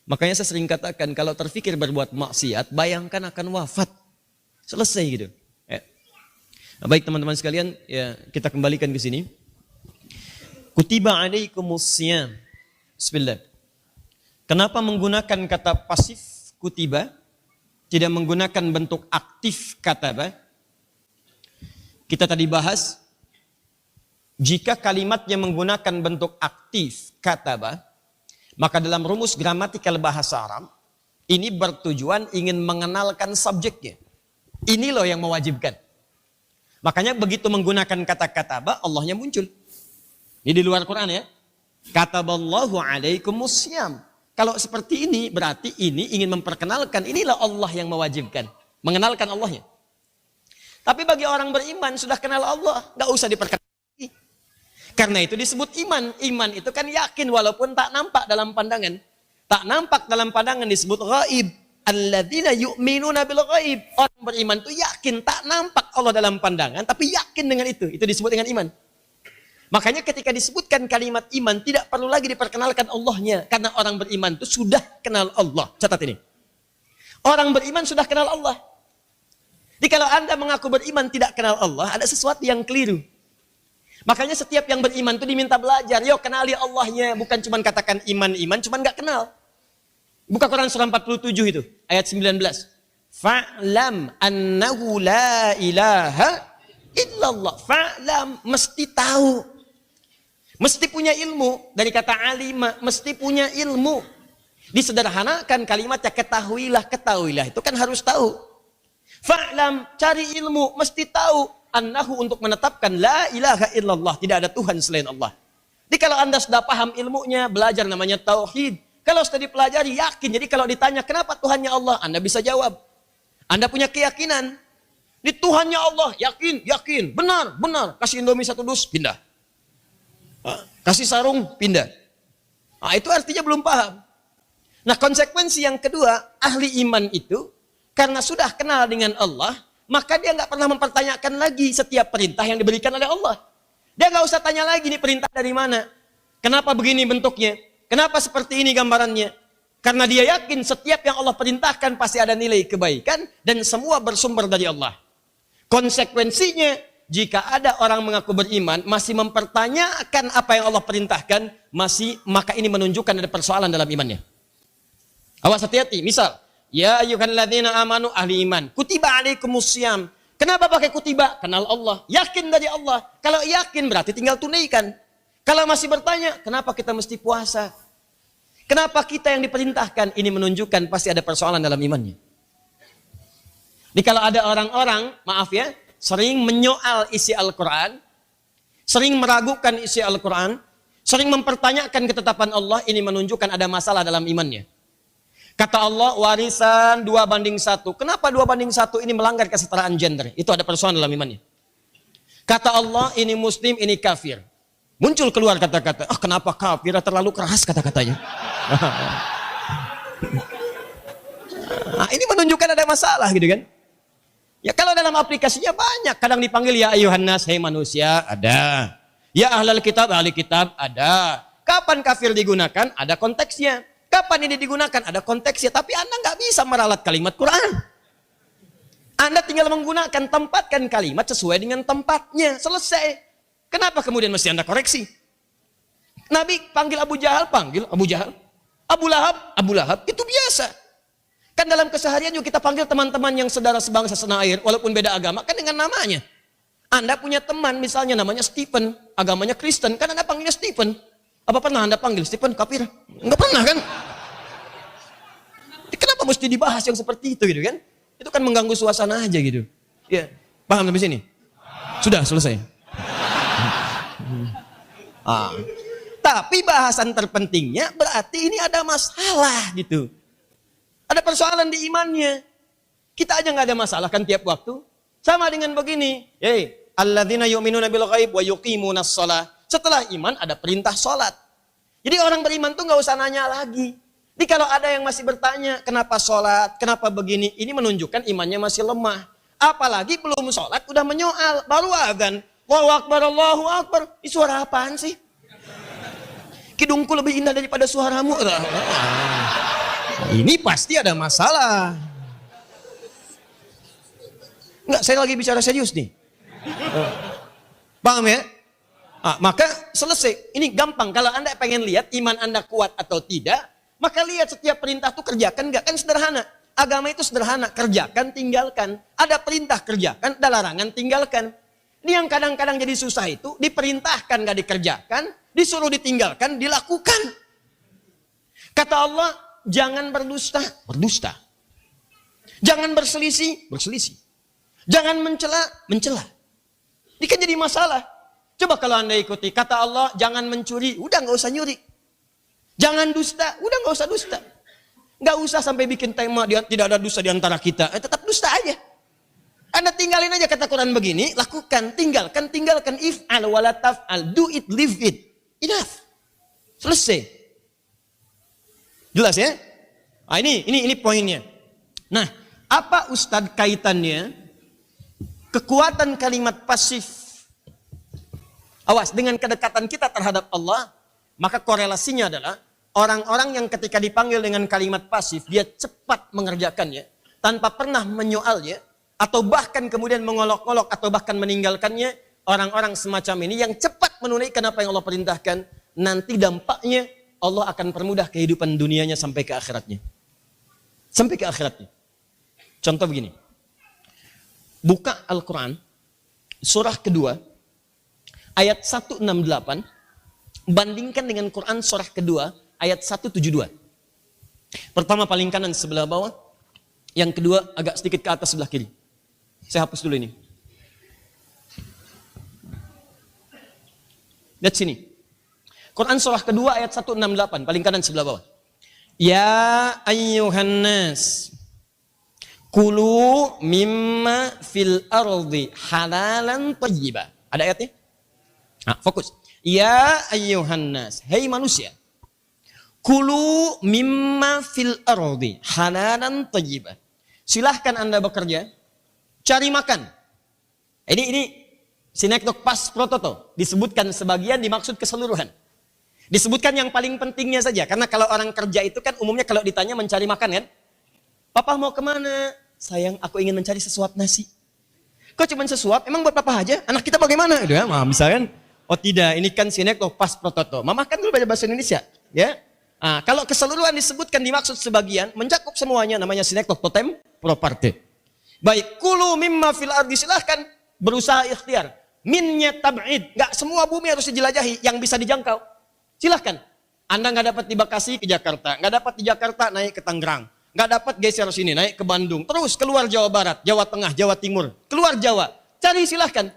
Makanya saya sering katakan kalau terfikir berbuat maksiat, bayangkan akan wafat. Selesai gitu. Ya. Nah, baik teman-teman sekalian, ya kita kembalikan ke sini. Kutiba alaikumus siyam. Bismillah. Kenapa menggunakan kata pasif kutiba, tidak menggunakan bentuk aktif kataba? Kita tadi bahas, jika kalimatnya menggunakan bentuk aktif kataba, maka dalam rumus gramatikal bahasa Arab, ini bertujuan ingin mengenalkan subjeknya. Ini loh yang mewajibkan. Makanya begitu menggunakan kata kataba, Allahnya muncul. Ini di luar Quran ya. Kataballahu alaikumus syiyam. Kalau seperti ini berarti ini ingin memperkenalkan inilah Allah yang mewajibkan, mengenalkan Allahnya. Tapi bagi orang beriman sudah kenal Allah, nggak usah diperkenalkan. Karena itu disebut iman. Iman itu kan yakin walaupun tak nampak dalam pandangan. Tak nampak dalam pandangan disebut ghaib. Alladzina yu'minuna bil ghaib. Orang beriman itu yakin tak nampak Allah dalam pandangan tapi yakin dengan itu. Itu disebut dengan iman. Makanya ketika disebutkan kalimat iman, tidak perlu lagi diperkenalkan Allahnya. Karena orang beriman itu sudah kenal Allah. Catat ini. Orang beriman sudah kenal Allah. Jadi kalau Anda mengaku beriman tidak kenal Allah, ada sesuatu yang keliru. Makanya setiap yang beriman itu diminta belajar. Yuk kenali Allahnya. Bukan cuma katakan iman-iman, cuma nggak kenal. Buka Quran surah 47 itu. Ayat 19. Fa'lam annahu la ilaha illallah. Fa'lam, mesti tahu. Mesti punya ilmu. Dari kata alima, mesti punya ilmu. Disederhanakan kalimatnya ketahuilah. Ketahuilah itu kan harus tahu. Fa'lam, cari ilmu, mesti tahu. Annahu untuk menetapkan la ilaha illallah. Tidak ada Tuhan selain Allah. Jadi kalau Anda sudah paham ilmunya, belajar namanya tauhid. Kalau sudah dipelajari, yakin. Jadi kalau ditanya kenapa Tuhannya Allah, Anda bisa jawab. Anda punya keyakinan. Di Tuhannya Allah, yakin. Benar. Kasih Indomie 1 dus, pindah. Kasih sarung, pindah. Nah, itu artinya belum paham. Nah, konsekuensi yang kedua, ahli iman itu, karena sudah kenal dengan Allah, maka dia nggak pernah mempertanyakan lagi setiap perintah yang diberikan oleh Allah. Dia nggak usah tanya lagi, ini perintah dari mana? Kenapa begini bentuknya? Kenapa seperti ini gambarannya? Karena dia yakin setiap yang Allah perintahkan pasti ada nilai kebaikan dan semua bersumber dari Allah. Konsekuensinya, jika ada orang mengaku beriman, masih mempertanyakan apa yang Allah perintahkan, maka ini menunjukkan ada persoalan dalam imannya. Awas hati-hati. Misal, ya ayyuhalladzina amanu ahli iman, kutiba alaikumusiyam. Kenapa pakai kutiba? Kenal Allah. Yakin dari Allah. Kalau yakin berarti tinggal tunaikan. Kalau masih bertanya, kenapa kita mesti puasa? Kenapa kita yang diperintahkan? Ini menunjukkan pasti ada persoalan dalam imannya. Jadi kalau ada orang-orang, maaf ya, sering menyoal isi Al-Quran, sering meragukan isi Al-Quran, sering mempertanyakan ketetapan Allah, ini menunjukkan ada masalah dalam imannya. Kata Allah, warisan 2:1. Kenapa 2:1 ini melanggar kesetaraan gender? Itu ada persoalan dalam imannya. Kata Allah, ini muslim, ini kafir. Muncul keluar kata-kata, kenapa kafir? Terlalu keras kata-katanya. Nah, ini menunjukkan ada masalah gitu kan. Ya kalau dalam aplikasinya banyak. Kadang dipanggil ya ayuhan nas, hei manusia, ada. Ya ahlal kitab, ahli kitab, ada. Kapan kafir digunakan? Ada konteksnya. Kapan ini digunakan? Ada konteksnya. Tapi Anda nggak bisa meralat kalimat Quran. Anda tinggal menggunakan, tempatkan kalimat sesuai dengan tempatnya. Selesai. Kenapa kemudian mesti Anda koreksi? Nabi panggil Abu Jahal, panggil Abu Jahal. Abu Lahab, itu biasa. Kan dalam keseharian juga kita panggil teman-teman yang saudara sebangsa senair, walaupun beda agama, kan dengan namanya. Anda punya teman misalnya namanya Stephen, agamanya Kristen, kan Anda panggilnya Stephen. Apa pernah Anda panggil Stephen kafir? Enggak pernah kan? Kenapa mesti dibahas yang seperti itu gitu kan? Itu kan mengganggu suasana aja gitu. Ya, paham sampai sini? Sudah selesai. Tapi bahasan terpentingnya berarti ini ada masalah gitu. Ada persoalan di imannya. Kita aja nggak ada masalah kan tiap waktu. Sama dengan begini. Alladzina yu'minuna bil ghaib wa yuqimunas shalah. Setelah iman ada perintah sholat. Jadi orang beriman tuh nggak usah nanya lagi. Jadi kalau ada yang masih bertanya kenapa sholat, kenapa begini, ini menunjukkan imannya masih lemah. Apalagi belum sholat udah menyoal, baru adzan. Allahu akbar, Allahu akbar. Ini suara apaan sih? Kidungku lebih indah daripada suaramu. Ini pasti ada masalah. Enggak, saya lagi bicara serius nih. Paham ya? Maka selesai. Ini gampang. Kalau Anda pengen lihat iman Anda kuat atau tidak, maka lihat setiap perintah itu kerjakan enggak. Kan sederhana. Agama itu sederhana. Kerjakan, tinggalkan. Ada perintah kerjakan, ada larangan tinggalkan. Ini yang kadang-kadang jadi susah itu, diperintahkan enggak dikerjakan, disuruh ditinggalkan, dilakukan. Kata Allah, jangan berdusta, berdusta. Jangan berselisih, berselisih. Jangan mencela, mencela. Ini kan jadi masalah. Coba kalau Anda ikuti, kata Allah, jangan mencuri, udah nggak usah nyuri. Jangan dusta, udah nggak usah dusta. Nggak usah sampai bikin tema tidak ada dusta di antara kita. Tetap dusta aja. Anda tinggalin aja kata Quran begini, lakukan, tinggalkan, tinggalkan. If'al wala taf'al, do it, live it. Enough. Selesai. Jelas ya? Ini poinnya. Nah, apa Ustadz kaitannya kekuatan kalimat pasif? Awas, dengan kedekatan kita terhadap Allah, maka korelasinya adalah orang-orang yang ketika dipanggil dengan kalimat pasif, dia cepat mengerjakannya, tanpa pernah menyoalnya, atau bahkan kemudian mengolok-olok, atau bahkan meninggalkannya. Orang-orang semacam ini yang cepat menunaikan apa yang Allah perintahkan, nanti dampaknya Allah akan permudah kehidupan dunianya sampai ke akhiratnya. Sampai ke akhiratnya. Contoh begini. Buka Al-Quran, surah kedua, ayat 168, bandingkan dengan Quran surah kedua, ayat 172. Pertama paling kanan sebelah bawah, yang kedua agak sedikit ke atas sebelah kiri. Saya hapus dulu ini. Lihat sini. Quran surah kedua ayat 168, paling kanan sebelah bawah. Ya ayyuhan nas, kulu mimma fil ardi halalan tayyiba. Ada ayatnya? Fokus. Ya ayyuhan nas, hei manusia. Kulu mimma fil ardi halalan tayyiba. Silahkan Anda bekerja, cari makan. Ini sinekdok pas prototo. Disebutkan sebagian, dimaksud keseluruhan. Disebutkan yang paling pentingnya saja. Karena kalau orang kerja itu kan umumnya kalau ditanya mencari makan kan. Papa mau kemana? Sayang, aku ingin mencari sesuap nasi. Kok cuma sesuap? Emang buat papa aja? Anak kita bagaimana? Misalkan, oh tidak, ini kan sinekdok pas prototo. Mama kan dulu baca bahasa Indonesia. Ya, Nah, kalau keseluruhan disebutkan dimaksud sebagian, mencakup semuanya, namanya sinektok totem properti. Baik, kulu mimma fil ardi, silahkan berusaha ikhtiar. Minnya tab'id, nggak semua bumi harus dijelajahi, yang bisa dijangkau. Silahkan. Anda nggak dapat di Bekasi ke Jakarta, nggak dapat di Jakarta naik ke Tangerang, nggak dapat geser sini naik ke Bandung, terus keluar Jawa Barat, Jawa Tengah, Jawa Timur, keluar Jawa, cari silahkan.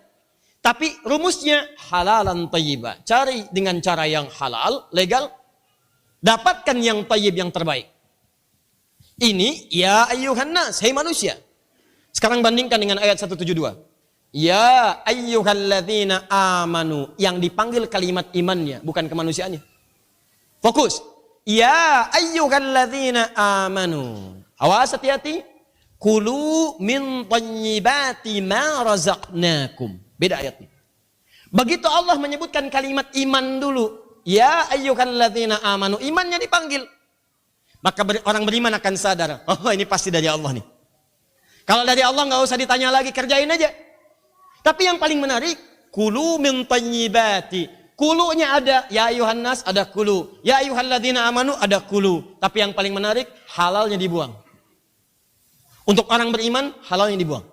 Tapi rumusnya halalan thayyibah, cari dengan cara yang halal, legal, dapatkan yang thayyib, yang terbaik. Ini ya ayyuhan nas, hai manusia. Sekarang bandingkan dengan ayat 172. Ya ayyuhalladzina amanu, yang dipanggil kalimat imannya, bukan kemanusiaannya. Fokus. Ya ayyuhalladzina amanu. Awas, hati-hati. Kulu min thayyibati ma razaqnakum. Beda ayatnya. Begitu Allah menyebutkan kalimat iman dulu. Ya ayyuhalladzina amanu. Imannya dipanggil. Maka orang beriman akan sadar. Oh, ini pasti dari Allah nih. Kalau dari Allah nggak usah ditanya lagi, kerjain aja. Tapi yang paling menarik, kulu min thayyibati. Kulunya ada, ya ayuhan nas, ada kulu. Ya ayyuhalladzina amanu, ada kulu. Tapi yang paling menarik, halalnya dibuang. Untuk orang beriman, halalnya dibuang.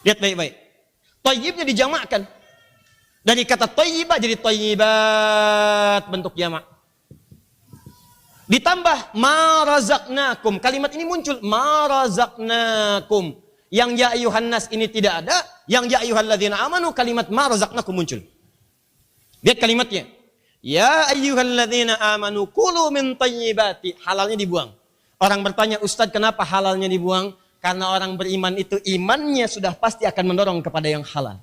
Lihat baik-baik. Thayyibnya dijamakkan. Dari kata thayyibah jadi thayyibat, bentuk jamak. Ditambah ma razaqnakum. Kalimat ini muncul, ma razaqnakum. Yang ya ayuhan nas ini tidak ada, yang ya ayyuhalladzina amanu, kalimat ma razaqnakum muncul. Lihat kalimatnya. Ya ayyuhalladzina amanu kulu min thayyibati. Halalnya dibuang. Orang bertanya, Ustadz kenapa halalnya dibuang? Karena orang beriman itu imannya sudah pasti akan mendorong kepada yang halal.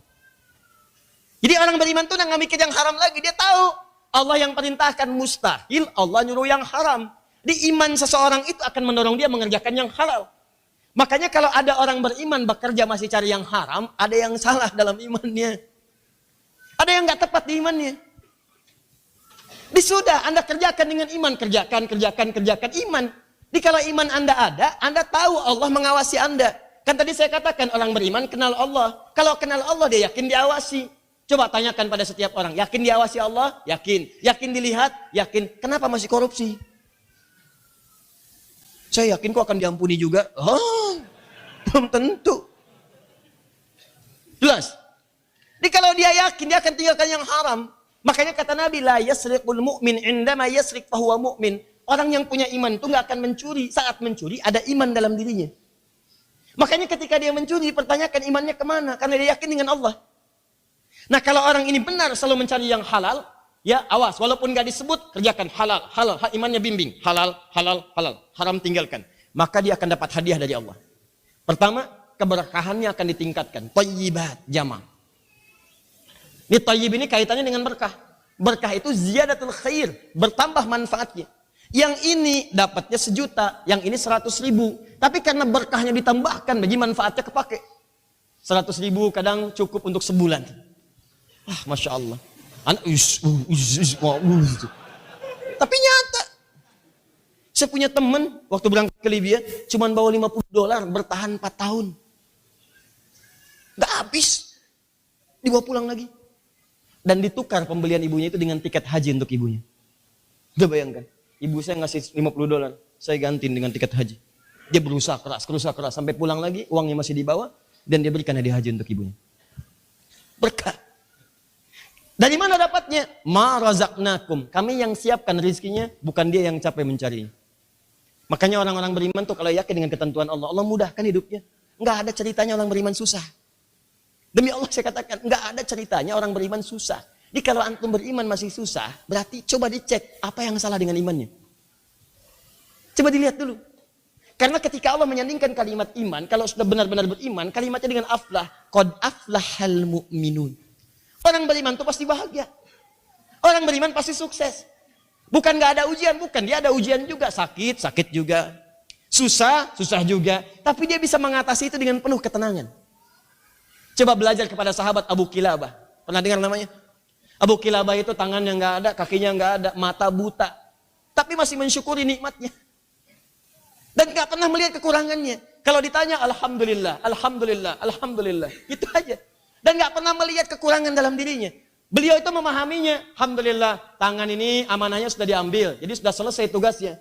Jadi orang beriman itu nggak mikir yang haram lagi. Dia tahu Allah yang perintahkan mustahil, Allah nyuruh yang haram. Di iman seseorang itu akan mendorong dia mengerjakan yang halal. Makanya kalau ada orang beriman bekerja masih cari yang haram, ada yang salah dalam imannya. Ada yang nggak tepat di imannya. Sudah, Anda kerjakan dengan iman. Kerjakan iman. Di kalau iman Anda ada, Anda tahu Allah mengawasi Anda. Kan tadi saya katakan orang beriman kenal Allah. Kalau kenal Allah dia yakin diawasi. Coba tanyakan pada setiap orang. Yakin diawasi Allah? Yakin. Yakin dilihat? Yakin. Kenapa masih korupsi? Saya yakin kok akan diampuni juga. Oh, belum tentu. Jelas. Jadi kalau dia yakin, dia akan tinggalkan yang haram. Makanya kata Nabi, la yasriqul mu'min indama yasriq fahuwa mu'min. Orang yang punya iman itu nggak akan mencuri. Saat mencuri, ada iman dalam dirinya. Makanya ketika dia mencuri, pertanyakan imannya kemana? Karena dia yakin dengan Allah. Nah kalau orang ini benar selalu mencari yang halal, ya awas. Walaupun nggak disebut, kerjakan halal. Imannya bimbing. Halal. Haram tinggalkan. Maka dia akan dapat hadiah dari Allah. Pertama, keberkahannya akan ditingkatkan. Thayyibat, jama'. Ini thayyib ini kaitannya dengan berkah. Berkah itu ziyadatul khair, bertambah manfaatnya. Yang ini dapatnya 1 juta, yang ini 100.000. Tapi karena berkahnya ditambahkan, bagi manfaatnya kepake. 100.000 kadang cukup untuk sebulan. Masya Allah. Tapi nyata. Saya punya teman, waktu berangkat ke Libya, cuma bawa $50, bertahan 4 tahun. Gak habis. Dibawa pulang lagi. Dan ditukar pembelian ibunya itu dengan tiket haji untuk ibunya. Udah bayangkan. Ibu saya ngasih $50. Saya gantiin dengan tiket haji. Dia berusaha keras. Sampai pulang lagi, uangnya masih dibawa. Dan dia berikan hadiah haji untuk ibunya. Berkah. Dari mana dapatnya? Ma razaqnakum. Kami yang siapkan rizkinya, bukan dia yang capek mencarinya. Makanya orang-orang beriman tuh kalau yakin dengan ketentuan Allah, Allah mudahkan hidupnya. Enggak ada ceritanya orang beriman susah. Demi Allah saya katakan, enggak ada ceritanya orang beriman susah. Jadi kalau antum beriman masih susah, berarti coba dicek apa yang salah dengan imannya. Coba dilihat dulu. Karena ketika Allah menyandingkan kalimat iman, kalau sudah benar-benar beriman, kalimatnya dengan aflah. Qad aflahal mu'minun. Orang beriman itu pasti bahagia. Orang beriman pasti sukses. Bukan gak ada ujian, bukan. Dia ada ujian juga. Sakit juga. Susah juga. Tapi dia bisa mengatasi itu dengan penuh ketenangan. Coba belajar kepada sahabat Abu Kilabah. Pernah dengar namanya? Abu Kilabah itu tangannya nggak ada, kakinya nggak ada, mata buta. Tapi masih mensyukuri nikmatnya. Dan nggak pernah melihat kekurangannya. Kalau ditanya, Alhamdulillah. Itu aja. Dan nggak pernah melihat kekurangan dalam dirinya. Beliau itu memahaminya. Alhamdulillah, tangan ini amanahnya sudah diambil. Jadi sudah selesai tugasnya.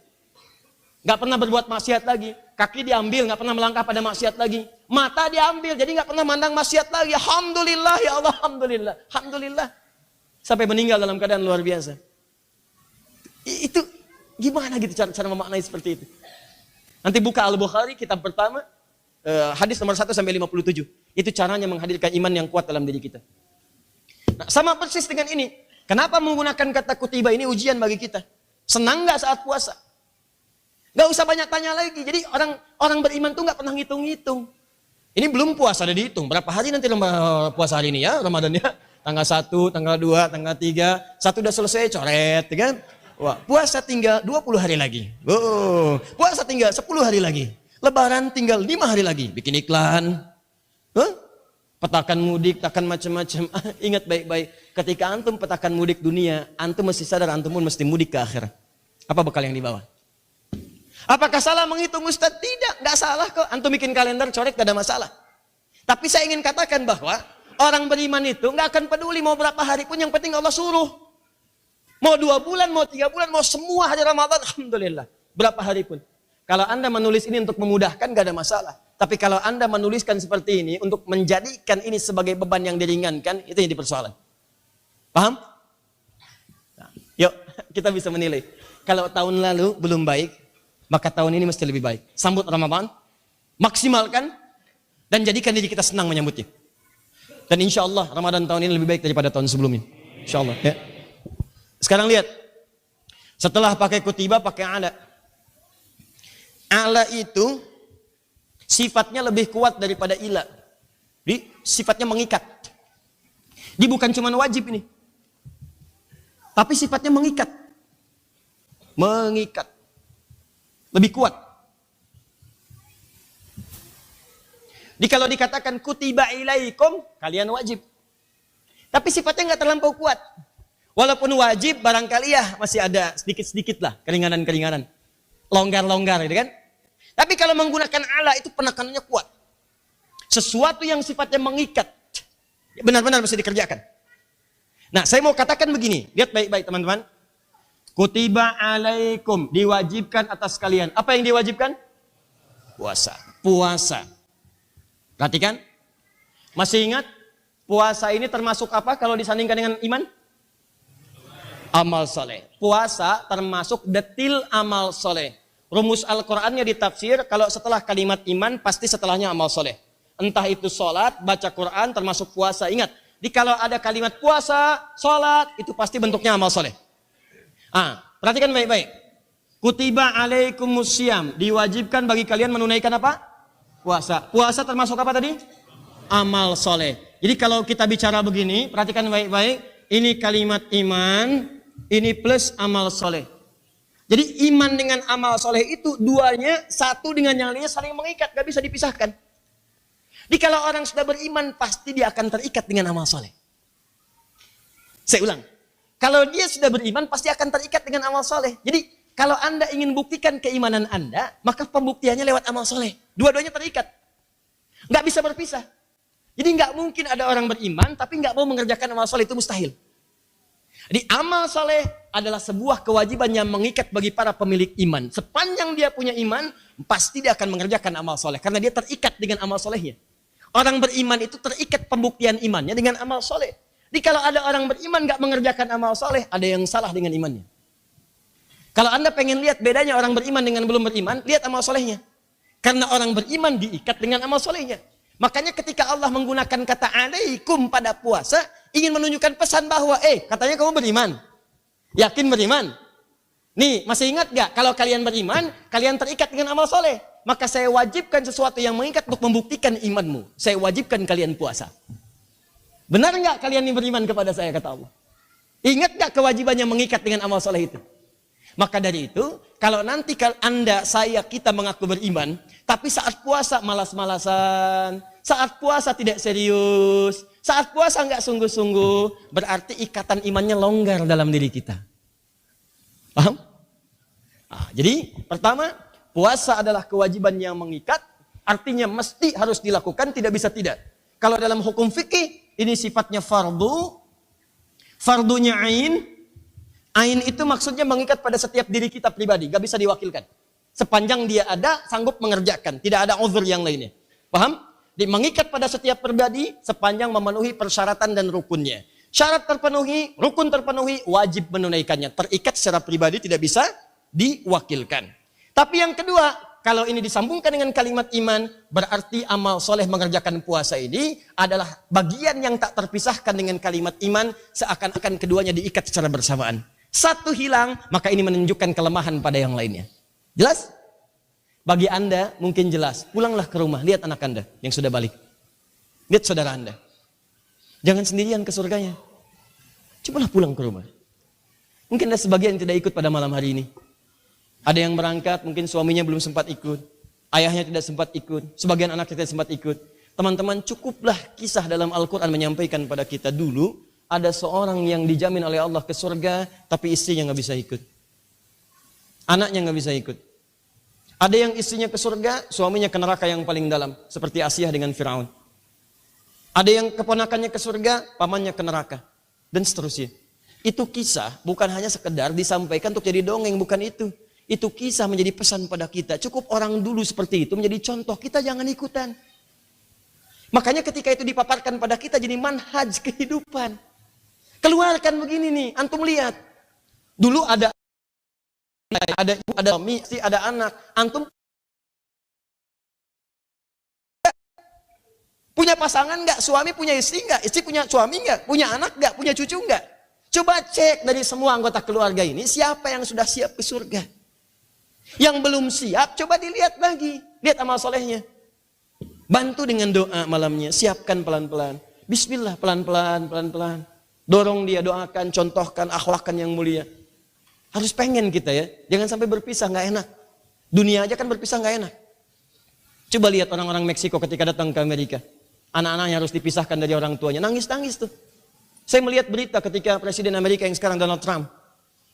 Nggak pernah berbuat maksiat lagi. Kaki diambil, nggak pernah melangkah pada maksiat lagi. Mata diambil, jadi nggak pernah mandang maksiat lagi. Alhamdulillah, ya Allah, Alhamdulillah. Alhamdulillah. Sampai meninggal dalam keadaan luar biasa. Itu gimana gitu cara memaknai seperti itu. Nanti buka Al-Bukhari, kitab pertama, hadis nomor 1 sampai 57. Itu caranya menghadirkan iman yang kuat dalam diri kita. Nah, sama persis dengan ini. Kenapa menggunakan kata kutiba ini ujian bagi kita? Senang nggak saat puasa? Nggak usah banyak tanya lagi. Jadi orang beriman tuh nggak pernah ngitung-ngitung. Ini belum puasa udah dihitung. Berapa hari nanti puasa hari ini ya Ramadan ya? Tanggal 1, tanggal 2, tanggal 3. 1 udah selesai coret, ya kan? Wah, puasa tinggal 20 hari lagi. Oh, puasa tinggal 10 hari lagi. Lebaran tinggal 5 hari lagi. Bikin iklan. Petakan mudik, petakan macam-macam. Ingat baik-baik, ketika antum petakan mudik dunia, antum mesti sadar antum pun mesti mudik ke akhirat. Apa bekal yang dibawa? Apakah salah menghitung Ustaz? Tidak, nggak salah kok. Antum bikin kalender coret gak ada masalah. Tapi saya ingin katakan bahwa orang beriman itu nggak akan peduli mau berapa hari pun, yang penting Allah suruh. Mau 2 bulan, mau 3 bulan, mau semua hari Ramadan, alhamdulillah. Berapa hari pun. Kalau Anda menulis ini untuk memudahkan gak ada masalah. Tapi kalau Anda menuliskan seperti ini untuk menjadikan ini sebagai beban yang diringankan, itu yang dipersoalan. Paham? Nah, yuk, kita bisa menilai. Kalau tahun lalu belum baik, maka tahun ini mesti lebih baik. Sambut Ramadan, maksimalkan, dan jadikan diri kita senang menyambutnya. Dan insya Allah Ramadan tahun ini lebih baik daripada tahun sebelumnya. Insya Allah. Ya. Sekarang lihat. Setelah pakai kutiba, pakai ala. Ala itu sifatnya lebih kuat daripada ila. Jadi sifatnya mengikat. Dia bukan cuma wajib ini. Tapi sifatnya mengikat. Mengikat. Lebih kuat. Jadi kalau dikatakan kutiba ilaikum, kalian wajib. Tapi sifatnya nggak terlampau kuat. Walaupun wajib, barangkali ya masih ada sedikit-sedikit lah keringanan-keringanan. Longgar-longgar gitu kan. Tapi kalau menggunakan ala itu penekanannya kuat. Sesuatu yang sifatnya mengikat. Benar-benar mesti dikerjakan. Nah, saya mau katakan begini. Lihat baik-baik teman-teman. Kutiba alaikum. Diwajibkan atas kalian. Apa yang diwajibkan? Puasa. Puasa. Perhatikan. Masih ingat? Puasa ini termasuk apa kalau disandingkan dengan iman? Amal soleh. Puasa termasuk detil amal soleh. Rumus Al-Qur'annya ditafsir, kalau setelah kalimat iman, pasti setelahnya amal soleh. Entah itu sholat, baca Quran, termasuk puasa. Ingat, kalau ada kalimat puasa, sholat, itu pasti bentuknya amal soleh. Perhatikan baik-baik. Kutiba alaikumusiyam. Diwajibkan bagi kalian menunaikan apa? Puasa. Puasa termasuk apa tadi? Amal soleh. Jadi kalau kita bicara begini, perhatikan baik-baik. Ini kalimat iman, ini plus amal soleh. Jadi iman dengan amal soleh itu duanya satu dengan yang lainnya saling mengikat, gak bisa dipisahkan. Jadi kalau orang sudah beriman pasti dia akan terikat dengan amal soleh. Saya ulang, kalau dia sudah beriman pasti akan terikat dengan amal soleh. Jadi kalau Anda ingin buktikan keimanan Anda, maka pembuktiannya lewat amal soleh. Dua-duanya terikat, gak bisa berpisah. Jadi gak mungkin ada orang beriman tapi gak mau mengerjakan amal soleh, itu mustahil. Jadi amal soleh adalah sebuah kewajiban yang mengikat bagi para pemilik iman. Sepanjang dia punya iman, pasti dia akan mengerjakan amal soleh. Karena dia terikat dengan amal solehnya. Orang beriman itu terikat pembuktian imannya dengan amal soleh. Jadi kalau ada orang beriman gak mengerjakan amal soleh, ada yang salah dengan imannya. Kalau Anda pengen lihat bedanya orang beriman dengan belum beriman, lihat amal solehnya. Karena orang beriman diikat dengan amal solehnya. Makanya ketika Allah menggunakan kata alaikum pada puasa, ingin menunjukkan pesan bahwa, katanya kamu beriman. Yakin beriman? Nih, masih ingat gak? Kalau kalian beriman, kalian terikat dengan amal soleh. Maka saya wajibkan sesuatu yang mengikat untuk membuktikan imanmu. Saya wajibkan kalian puasa. Benar gak kalian yang beriman kepada saya, kata Allah? Ingat gak kewajiban yang mengikat dengan amal soleh itu? Maka dari itu, kalau nanti Anda, saya, kita mengaku beriman, tapi saat puasa malas-malasan, saat puasa tidak serius, saat puasa nggak sungguh-sungguh, berarti ikatan imannya longgar dalam diri kita. Paham? Jadi pertama, puasa adalah kewajiban yang mengikat, artinya mesti harus dilakukan, tidak bisa tidak. Kalau dalam hukum fikih, ini sifatnya fardu, Fardunya ain. Ain itu maksudnya mengikat pada setiap diri kita pribadi, gak bisa diwakilkan. Sepanjang dia ada, sanggup mengerjakan, tidak ada uzur yang lainnya. Paham? Mengikat pada setiap pribadi sepanjang memenuhi persyaratan dan rukunnya. Syarat terpenuhi, rukun terpenuhi, wajib menunaikannya. Terikat secara pribadi tidak bisa diwakilkan. Tapi yang kedua, kalau ini disambungkan dengan kalimat iman, berarti amal soleh mengerjakan puasa ini adalah bagian yang tak terpisahkan dengan kalimat iman, seakan-akan keduanya diikat secara bersamaan. Satu hilang, maka ini menunjukkan kelemahan pada yang lainnya. Jelas? Bagi Anda mungkin jelas. Pulanglah ke rumah, lihat anak Anda yang sudah balik. Lihat saudara Anda. Jangan sendirian ke surganya. Cobalah pulang ke rumah. Mungkin ada sebagian yang tidak ikut pada malam hari ini. Ada yang berangkat, mungkin suaminya belum sempat ikut. Ayahnya tidak sempat ikut. Sebagian anak tidak sempat ikut. Teman-teman, cukuplah kisah dalam Al-Quran menyampaikan pada kita dulu. Ada seorang yang dijamin oleh Allah ke surga, tapi istrinya nggak bisa ikut. Anaknya nggak bisa ikut. Ada yang istrinya ke surga, suaminya ke neraka yang paling dalam. Seperti Asyah dengan Firaun. Ada yang keponakannya ke surga, pamannya ke neraka. Dan seterusnya. Itu kisah bukan hanya sekedar disampaikan untuk jadi dongeng, bukan itu. Itu kisah menjadi pesan pada kita. Cukup orang dulu seperti itu menjadi contoh. Kita jangan ikutan. Makanya ketika itu dipaparkan pada kita jadi manhaj kehidupan. Keluarkan begini nih, antum lihat. Dulu ada ibu, ada suami, ada anak. Antum punya pasangan nggak? Suami punya istri nggak? Istri punya suami nggak? Punya anak nggak? Punya cucu nggak? Coba cek dari semua anggota keluarga ini, siapa yang sudah siap ke surga? Yang belum siap, coba dilihat lagi. Lihat amal solehnya. Bantu dengan doa malamnya, siapkan pelan-pelan. Bismillah, pelan-pelan, pelan-pelan. Dorong dia, doakan, contohkan, akhlakkan yang mulia. Harus pengen kita ya. Jangan sampai berpisah, nggak enak. Dunia aja kan berpisah nggak enak. Coba lihat orang-orang Meksiko ketika datang ke Amerika. Anak-anaknya harus dipisahkan dari orang tuanya. Nangis-nangis tuh. Saya melihat berita ketika Presiden Amerika yang sekarang Donald Trump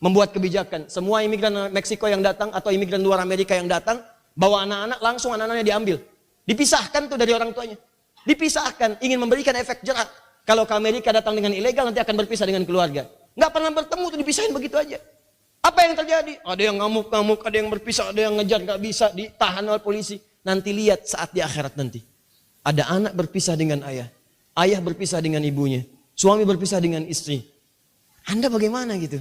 membuat kebijakan. Semua imigran Meksiko yang datang atau imigran luar Amerika yang datang, bawa anak-anak, langsung anak-anaknya diambil. Dipisahkan tuh dari orang tuanya. Dipisahkan, ingin memberikan efek jerak. Kalau ke Amerika datang dengan ilegal, nanti akan berpisah dengan keluarga. Nggak pernah bertemu tuh, dipisahin begitu aja. Apa yang terjadi? Ada yang ngamuk-ngamuk, ada yang berpisah, ada yang ngejar, nggak bisa, ditahan oleh polisi. Nanti lihat saat di akhirat nanti. Ada anak berpisah dengan ayah. Ayah berpisah dengan ibunya. Suami berpisah dengan istri. Anda bagaimana gitu?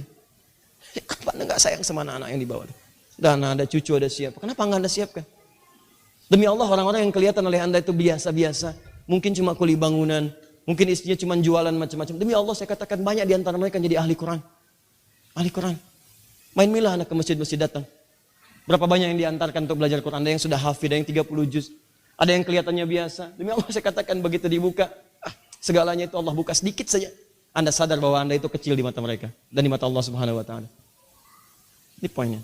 Kenapa Anda nggak sayang sama anak-anak yang dibawa? Dan ada cucu, ada siapa. Kenapa nggak Anda siapkan? Demi Allah, orang-orang yang kelihatan oleh Anda itu biasa-biasa. Mungkin cuma kuli bangunan. Mungkin istrinya cuma jualan macam-macam. Demi Allah, saya katakan banyak di antara mereka jadi ahli Quran. Ahli Quran. Main milah anak ke masjid-masjid datang. Berapa banyak yang diantarkan untuk belajar Quran. Ada yang sudah hafid, ada yang 30 juz. Ada yang kelihatannya biasa. Demi Allah, saya katakan begitu dibuka. Segalanya itu Allah buka sedikit saja. Anda sadar bahwa Anda itu kecil di mata mereka. Dan di mata Allah Subhanahu wa ta'ala. Ini poinnya.